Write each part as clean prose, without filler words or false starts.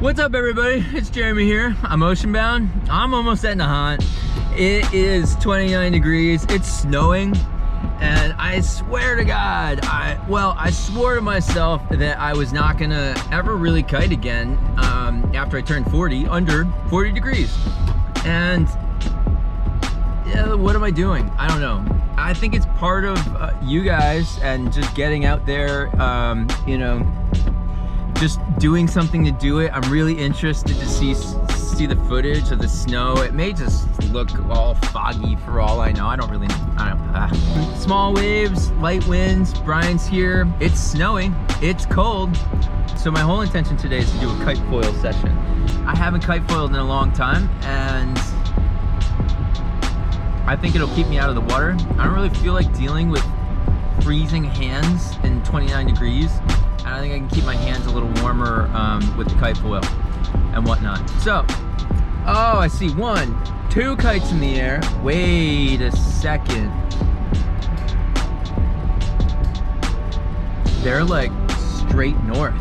What's up, everybody? It's Jeremy here. I'm ocean bound. I'm almost at Nahant. It is 29 degrees. It's snowing. And I swear to God, I swore to myself that I was not gonna ever really kite again after I turned 40, under 40 degrees. And yeah, what am I doing? I don't know. I think it's part of you guys and just getting out there, you know, just doing something to do it. I'm really interested to see the footage of the snow. It may just look all foggy for all I know. I don't know. Small waves, light winds. Brian's here. It's snowing. It's cold. So my whole intention today is to do a kite foil session. I haven't kite foiled in a long time, and I think it'll keep me out of the water. I don't really feel like dealing with freezing hands in 29 degrees. And I think I can keep my hands a little warmer with the kite foil and whatnot. So, oh, I see 1, 2 kites in the air. Wait a second. They're like straight north.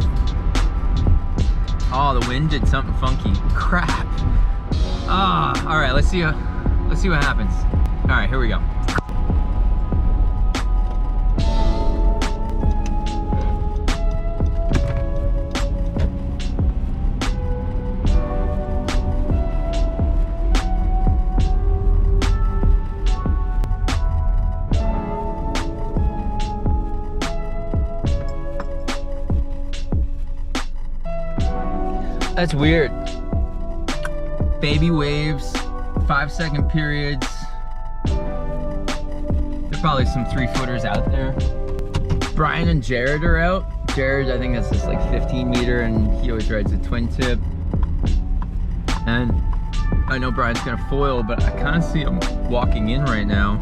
Oh, the wind did something funky. Crap. Ah, all right, let's see what happens. All right, here we go. That's weird. Baby waves, 5-second periods. There's probably some 3-footers out there. Brian and Jared are out. Jared, I think that's just like 15 meter, and he always rides a twin tip. And I know Brian's gonna foil, but I kind of see him walking in right now.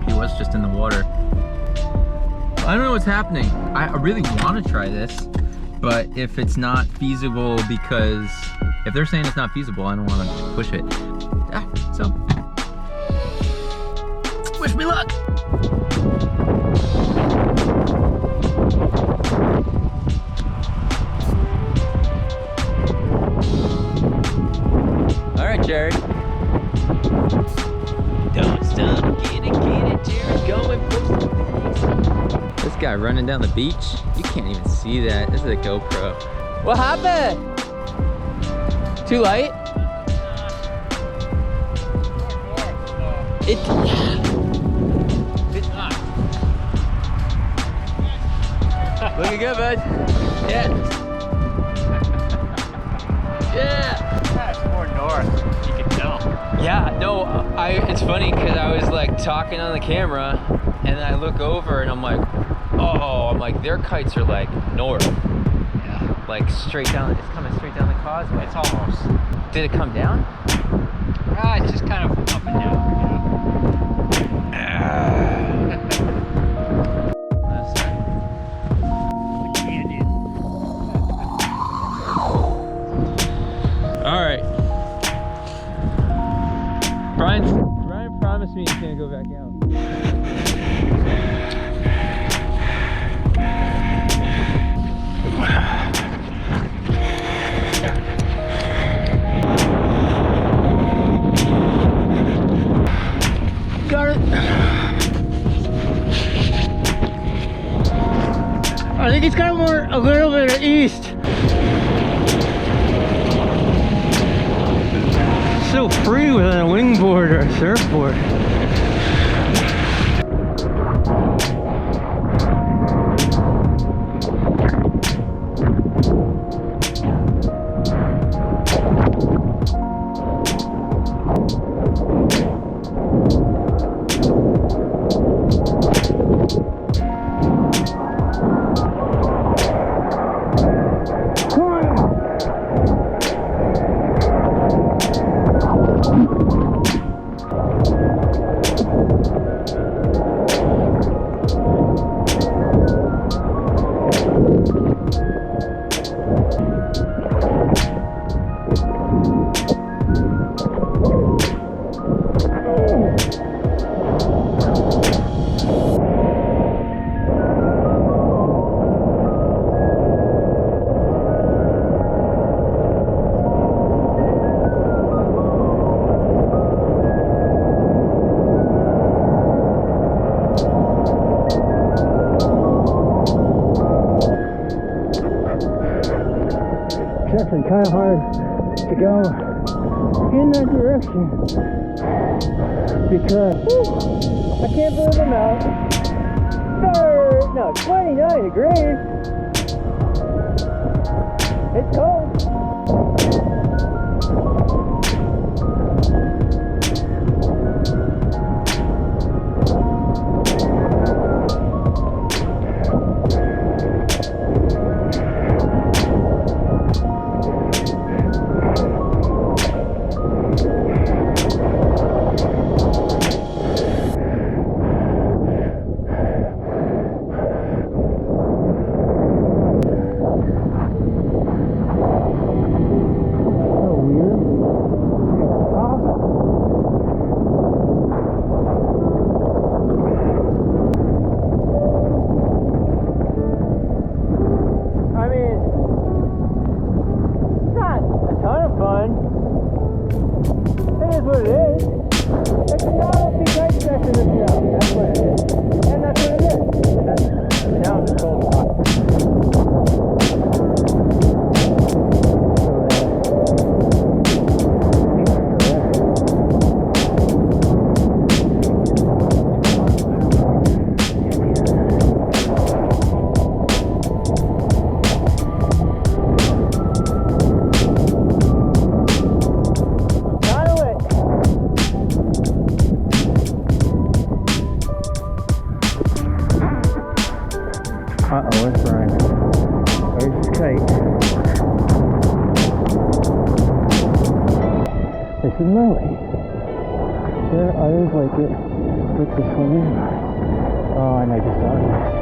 He was just in the water. I don't know what's happening. I really want to try this. But if it's not feasible, because if they're saying it's not feasible, I don't want to push it. So wish me luck. All right, Jared. Don't stop, get it, Jared, going for some. This guy running down the beach, you can't even see that. This is a GoPro. What happened? Too light? It's not. Looking good, bud. Yeah. Yeah. It's more north, you can tell. Yeah, no, it's funny because I was like talking on the camera and then I look over and I'm like, oh, I'm like, their kites are like north. Yeah. Like straight down, it's coming straight down the causeway. It's almost. Did it come down? It's just kind of up and down, you know. All right. Brian promised me he's gonna go back out. Got it. I think it's got a little bit of east. So free with a wingboard or a surfboard. It's actually kind of hard to go in that direction because I can't believe I'm out. 29 degrees. It's cold. Uh-oh, it's Brian. There's his kite. This is Norway. There are others like it, but this one is not. Oh, and I just saw it.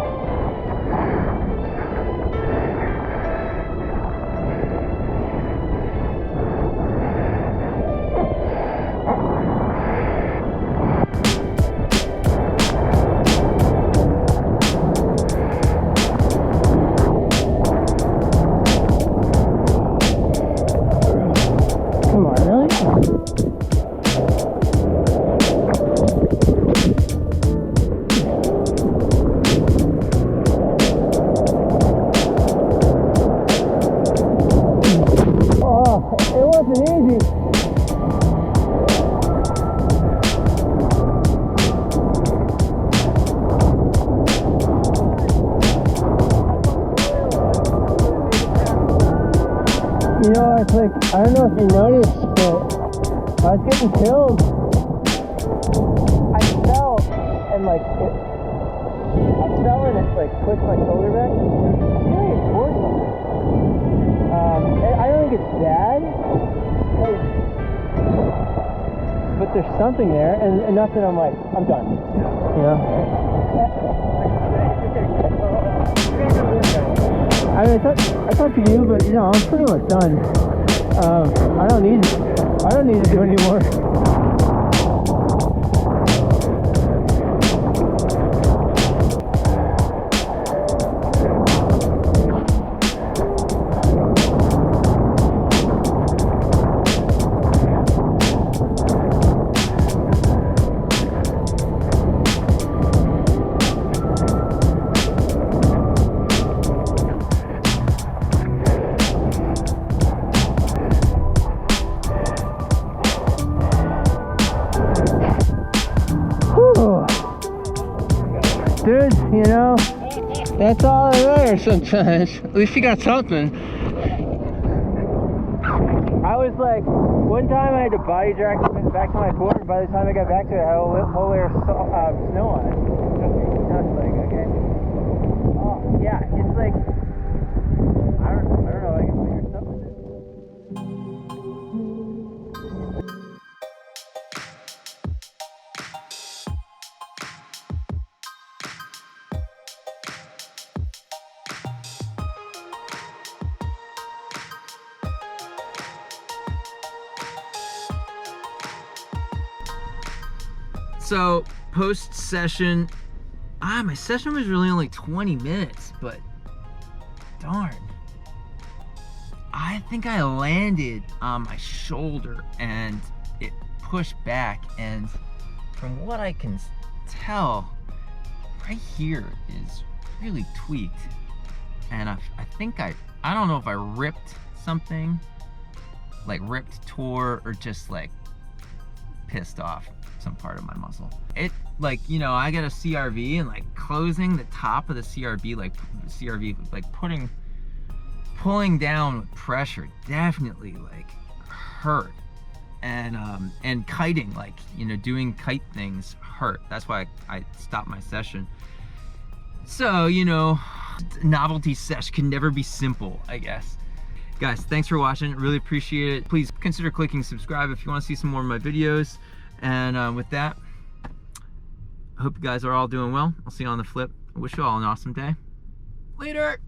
You know, it's like, I don't know if you noticed, but I was getting killed. I fell and I fell and it like pushed my shoulder back. It's really important. I don't think it's bad, but there's something there, and enough that I'm like, I'm done. You know? I mean, I thought to you, but you know, I'm pretty much done. I don't need to do anymore. Dude, you know, that's all that matters sometimes. At least you got something. I was like, one time I had to body drag back to my board, and by the time I got back to it, I had a whole layer of snow on it. I was like, okay. Oh, yeah, it's like, I don't know, I can figure something in. So post session, my session was really only 20 minutes, but darn, I think I landed on my shoulder and it pushed back, and from what I can tell, right here is really tweaked, and I think I don't know if I ripped something, like ripped, tore, or just like pissed off some part of my muscle. It, like, you know, I got a CRV, and like closing the top of the CRV, like pulling down with pressure definitely like hurt. And kiting, like, you know, doing kite things hurt. That's why I stopped my session. So, you know, novelty sesh can never be simple, I guess. Guys, thanks for watching. Really appreciate it. Please consider clicking subscribe if you want to see some more of my videos. And with that, I hope you guys are all doing well. I'll see you on the flip. I wish you all an awesome day. Later.